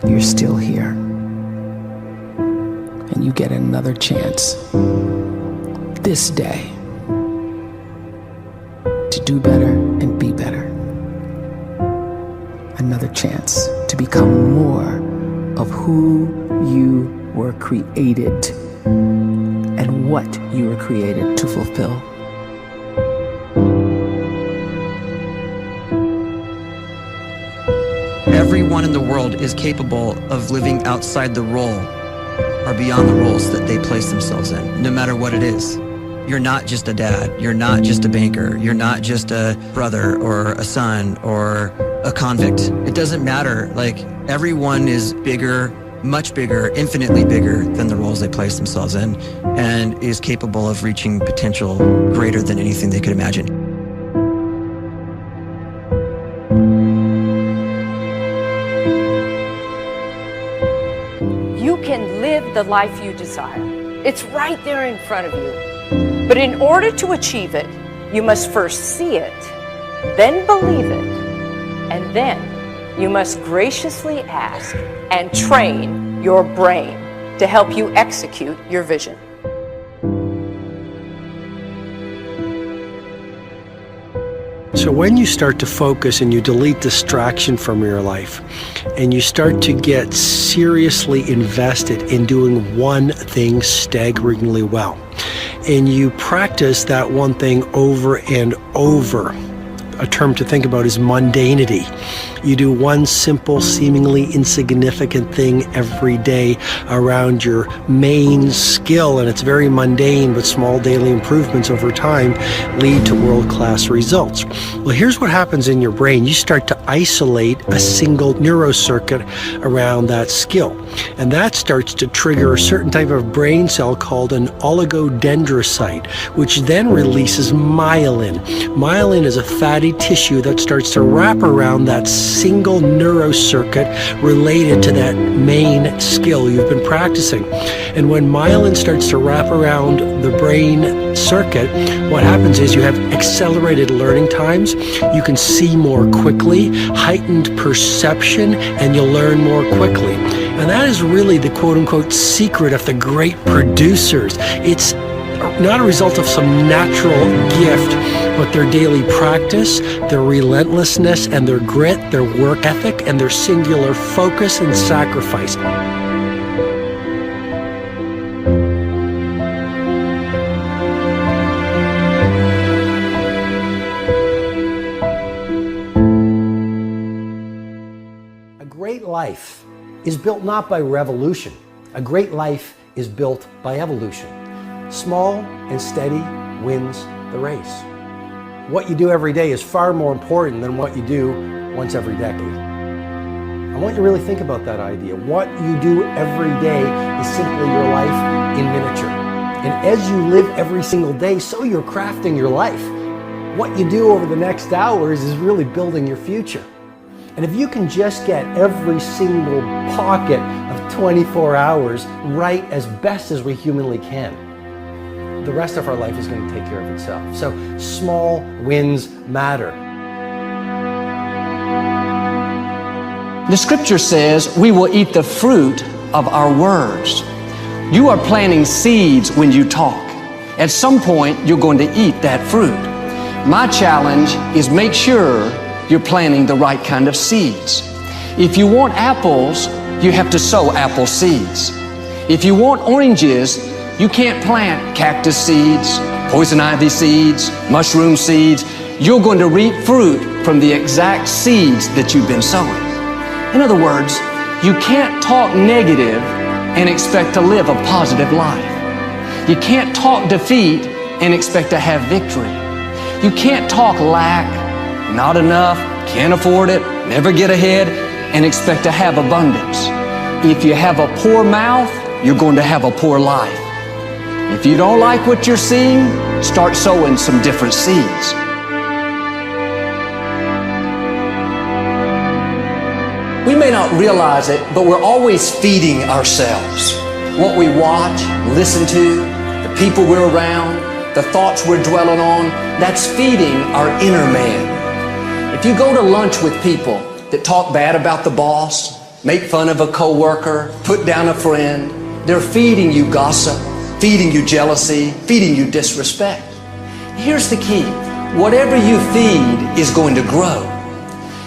you're still here. And you get another chance this day to do better and be better. Another chance to become more of who you were created and what you were created to fulfill. Everyone in the world is capable of living outside the role or beyond the roles that they place themselves in, no matter what it is. You're not just a dad, you're not just a banker, you're not just a brother or a son or a convict. It doesn't matter. Like, everyone is bigger, much bigger, infinitely bigger than the roles they place themselves in, and is capable of reaching potential greater than anything they could imagine. You can live the life you desire. It's right there in front of you. But in order to achieve it, you must first see it, then believe it, and then you must graciously ask and train your brain to help you execute your vision. So when you start to focus and you delete distraction from your life, and you start to get seriously invested in doing one thing staggeringly well, and you practice that one thing over and over, a term to think about is mundanity. You do one simple, seemingly insignificant thing every day around your main skill, and it's very mundane, but small daily improvements over time lead to world-class results. Well, here's what happens in your brain. You start to isolate a single neurocircuit around that skill, and that starts to trigger a certain type of brain cell called an oligodendrocyte, which then releases myelin. Myelin is a fatty tissue that starts to wrap around that single neurocircuit related to that main skill you've been practicing. And when myelin starts to wrap around the brain circuit, what happens is you have accelerated learning times, you can see more quickly, heightened perception, and you'll learn more quickly. And that is really the quote-unquote secret of the great producers. It's not a result of some natural gift, but their daily practice, their relentlessness and their grit, their work ethic, and their singular focus and sacrifice. A great life is built not by revolution. A great life is built by evolution. Small and steady wins the race. What you do every day is far more important than what you do once every decade. I want you to really think about that idea. What you do every day is simply your life in miniature. And as you live every single day, so you're crafting your life. What you do over the next hours is really building your future. And if you can just get every single pocket of 24 hours right as best as we humanly can, the rest of our life is going to take care of itself. So small wins matter. The scripture says we will eat the fruit of our words. You are planting seeds when you talk. At some point, you're going to eat that fruit. My challenge is make sure you're planting the right kind of seeds. If you want apples, you have to sow apple seeds. If you want oranges, you can't plant cactus seeds, poison ivy seeds, mushroom seeds. You're going to reap fruit from the exact seeds that you've been sowing. In other words, you can't talk negative and expect to live a positive life. You can't talk defeat and expect to have victory. You can't talk lack, not enough, can't afford it, never get ahead, and expect to have abundance. If you have a poor mouth, you're going to have a poor life. If you don't like what you're seeing, start sowing some different seeds. We may not realize it, but we're always feeding ourselves. What we watch, listen to, the people we're around, the thoughts we're dwelling on, that's feeding our inner man. If you go to lunch with people that talk bad about the boss, make fun of a coworker, put down a friend. They're feeding you gossip, feeding you jealousy, feeding you disrespect. Here's the key. Whatever you feed is going to grow.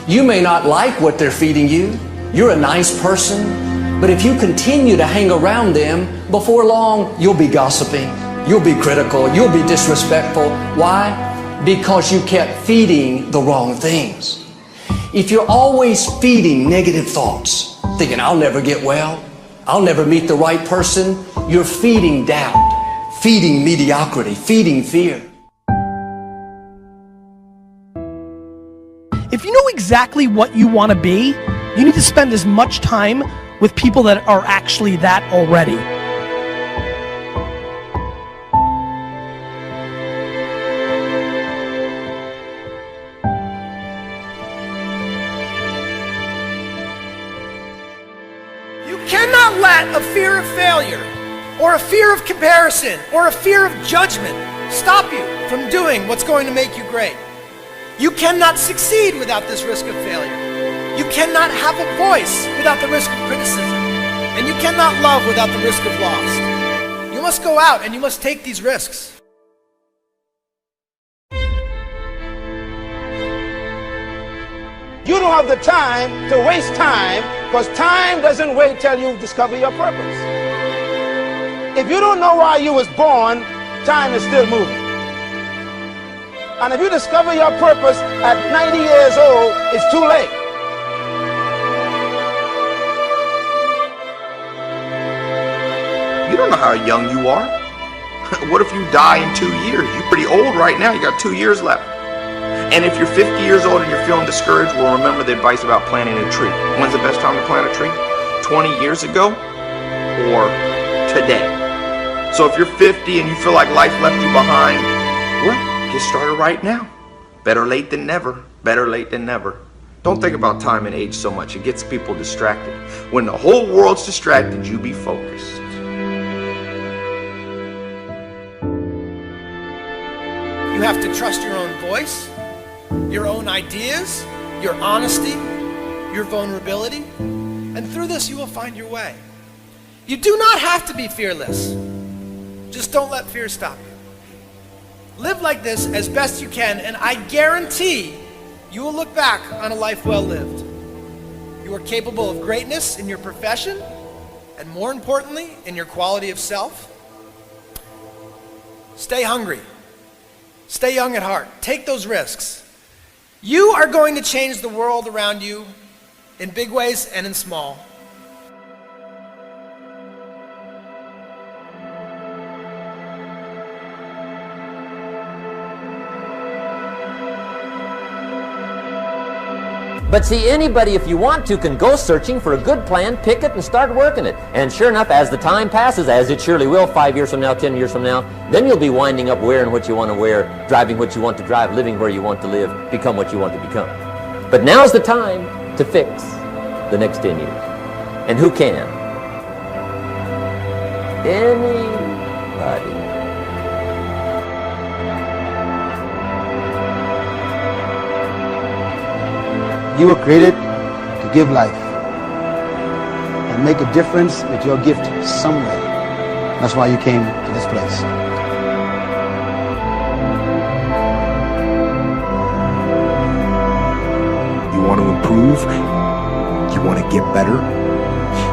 You may not like what they're feeding you. You're a nice person, but if you continue to hang around them, before long, you'll be gossiping, you'll be critical, you'll be disrespectful. Why? Because you kept feeding the wrong things. If you're always feeding negative thoughts, thinking, I'll never get well, I'll never meet the right person, you're feeding doubt, feeding mediocrity, feeding fear. If you know exactly what you want to be, you need to spend as much time with people that are actually that already. You cannot let a fear of failure, or a fear of comparison, or a fear of judgment stop you from doing what's going to make you great. You cannot succeed without this risk of failure. You cannot have a voice without the risk of criticism. And you cannot love without the risk of loss. You must go out and you must take these risks. You don't have the time to waste time, because time doesn't wait till you discover your purpose. If you don't know why you was born, time is still moving. And if you discover your purpose at 90 years old, it's too late. You don't know how young you are. What if you die in 2 years? You're pretty old right now. You got 2 years left. And if you're 50 years old and you're feeling discouraged, well, remember the advice about planting a tree. When's the best time to plant a tree? 20 years ago or today? So if you're 50 and you feel like life left you behind, well, get started right now. Better late than never. Better late than never. Don't think about time and age so much. It gets people distracted. When the whole world's distracted, you be focused. You have to trust your own voice, your own ideas, your honesty, your vulnerability, and through this you will find your way. You do not have to be fearless. Just don't let fear stop you. Live like this as best you can, and I guarantee you will look back on a life well lived. You are capable of greatness in your profession, and more importantly, in your quality of self. Stay hungry. Stay young at heart. Take those risks. You are going to change the world around you in big ways and in small. But see, anybody, if you want to, can go searching for a good plan, pick it, and start working it. And sure enough, as the time passes, as it surely will, 5 years from now, 10 years from now, then you'll be winding up wearing what you want to wear, driving what you want to drive, living where you want to live, become what you want to become. But now's the time to fix the next 10 years. And who can? Anybody. You were created to give life and make a difference with your gift somewhere. That's why you came to this place. You want to improve? You want to get better?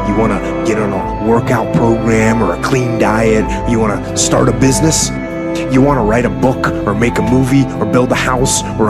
You want to get on a workout program or a clean diet? You want to start a business? You want to write a book or make a movie or build a house or